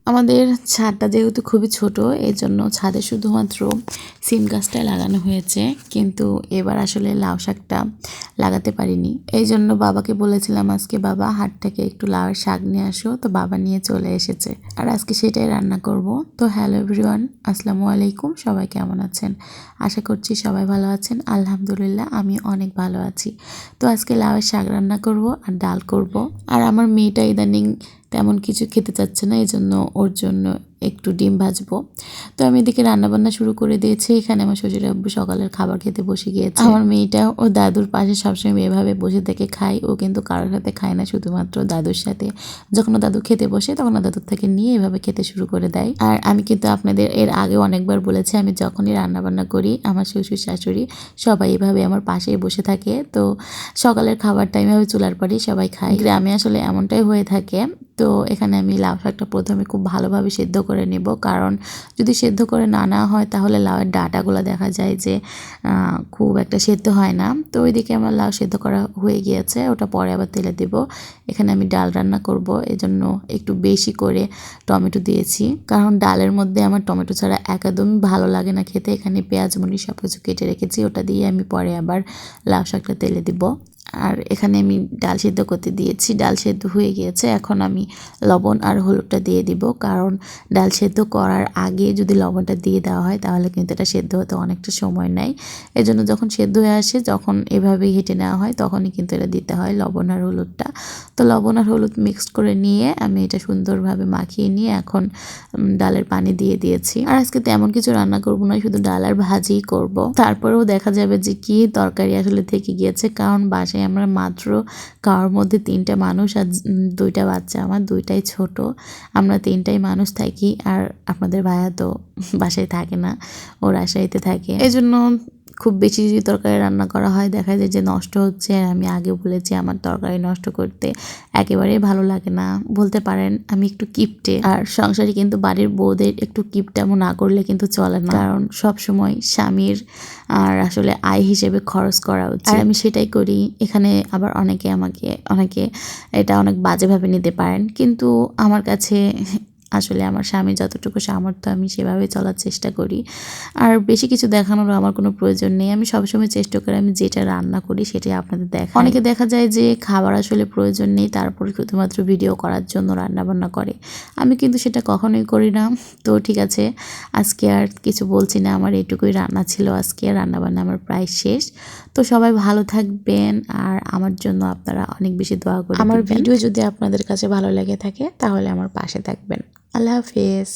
আমাদের ছাদটা যেহেতু খুবই ছোট এই জন্য ছাদে শুধুমাত্র সিম গাছটাই লাগানো হয়েছে, কিন্তু এবার আসলে লাউ শাকটা লাগাতে পারিনি। এই জন্য বাবাকে বলেছিলাম আজকে বাবা হাট থেকে একটু লাউয়ের শাক নিয়ে আসো, তো বাবা নিয়ে চলে এসেছে আর আজকে সেটাই রান্না করব। তো হ্যালো এভরিওয়ান, আসসালামু আলাইকুম। সবাই কেমন আছেন? আশা করছি সবাই ভালো আছেন। আলহামদুলিল্লাহ আমি অনেক ভালো আছি। তো আজকে লাউয়ের শাক রান্না করব আর ডাল করব। আর আমার মেয়েটা ইদানিং তেমন কিছু খেতে চাচ্ছে না, এই জন্য ওর জন্য একটু ডিম ভাজবো। তো আমি এদিকে রান্নাবান্না শুরু করে দিয়েছি। এখানে আমার শ্বশুর আব্বু সকালের খাবার খেতে বসে গিয়েছে। আমার মেয়েটা ও দাদুর পাশে সবসময় এভাবে বসে থেকে খায়। ও কিন্তু কারোর সাথে খায় না, শুধুমাত্র দাদুর সাথে। যখন দাদু খেতে বসে তখন দাদুর থেকে নিয়ে এভাবে খেতে শুরু করে দেয়। আর আমি কিন্তু আপনাদের এর আগেও অনেকবার বলেছি, আমি যখনই রান্নাবান্না করি আমার শ্বশুর শাশুড়ি সবাই এভাবে আমার পাশেই বসে থাকে। তো সকালের খাবার টাইমে আমি চুলার পরেই সবাই খাই। গ্রামে আসলে এমনটাই হয়ে থাকে। তো এখানে আমি লাউ শাকটা প্রথমে খুব ভালোভাবে সেদ্ধ করে নেব, কারণ যদি সেদ্ধ করে না নেওয়া হয় তাহলে লাউয়ের ডাঁটাগুলো দেখা যায় যে খুব একটা সেদ্ধ হয় না। তো ওইদিকে আমার লাউ সেদ্ধ করা হয়ে গিয়েছে, ওটা পরে আবার তেলে দেব। এখানে আমি ডাল রান্না করব, এজন্য একটু বেশি করে টমেটো দিয়েছি, কারণ ডালের মধ্যে আমার টমেটো ছাড়া একদমই ভালো লাগে না খেতে। এখানে পেঁয়াজ মরিচ সব কিছু কেটে রেখেছি, ওটা দিয়ে আমি পরে আবার লাউ শাকটা তেলে দিব। আর এখানে আমি ডাল সিদ্ধ করতে দিয়েছি, ডাল সেদ্ধ হয়ে গিয়েছে। এখন আমি লবণ আর হলুদটা দিয়ে দিব, কারণ ডাল সেদ্ধ করার আগে যদি লবণটা দিয়ে দেওয়া হয় তাহলে কিন্তু এটা সেদ্ধ হতে অনেকটা সময় নেয়। এজন্য যখন সেদ্ধ হয়ে আসে, যখন এভাবেই হেঁটে নেওয়া হয় তখনই কিন্তু এটা দিতে হয় লবণ আর হলুদটা। তো লবণ আর হলুদ মিক্সড করে নিয়ে আমি এটা সুন্দরভাবে মাখিয়ে নিয়ে এখন ডালের পানি দিয়ে দিয়েছি। আর আজকে তেমন কিছু রান্না করব না, শুধু ডাল আর ভাজিই করব। তারপরেও দেখা যাবে যে কি তরকারি আসলে থেকে গিয়েছে, কারণ বাসায় আমরা মাত্র কারোর মধ্যে 3টা মানুষ আর 2টা বাচ্চা, আমার 2টাই ছোট। আমরা 3টাই মানুষ থাকি, আর আপনাদের ভাইয়া তো বাসায় থাকে না, ও রাজশাহীতে থাকে। এই জন্য খুব বেশি যদি তরকারি রান্না করা হয় দেখা যায় যে নষ্ট হচ্ছে। আর আমি আগে বলেছি আমার তরকারি নষ্ট করতে একেবারেই ভালো লাগে না, বলতে পারেন আমি একটু কিপটে। আর সংসারে কিন্তু বাড়ির বউদের একটু কিপটামো না করলে কিন্তু চলে না, কারণ সব সময় স্বামীর আর আসলে আয় হিসেবে খরচ করা উচিত। আর আমি সেটাই করি। এখানে আবার অনেকে এটা অনেক বাজেভাবে নিতে পারেন, কিন্তু আমার কাছে আসলে আমার স্বামীর যতটুকু সামর্থ্য আমি সেভাবে চলার চেষ্টা করি। আর বেশি কিছু দেখানোর আমার কোনো প্রয়োজন নেই। আমি সবসময় চেষ্টা করি আমি যেটা রান্না করি সেটাই আপনাদের দেখাই। অনেকে দেখা যায় যে খাবার আসলে প্রয়োজন নেই, তারপরে শুধুমাত্র ভিডিও করার জন্য রান্নাবান্না করে। আমি কিন্তু সেটা কখনোই করি না। তো ঠিক আছে, আজকে আর কিছু বলছি না, আমার এটুকুই রান্না ছিল আজকে। রান্নাবান্না আমার প্রায় শেষ। তো সবাই ভালো থাকবেন, আর আমার জন্য আপনারা অনেক বেশি দোয়া করবেন। আমার ভিডিও যদি আপনাদের কাছে ভালো লেগে থাকে তাহলে আমার পাশে থাকবেন। আল্লাহ হাফেজ।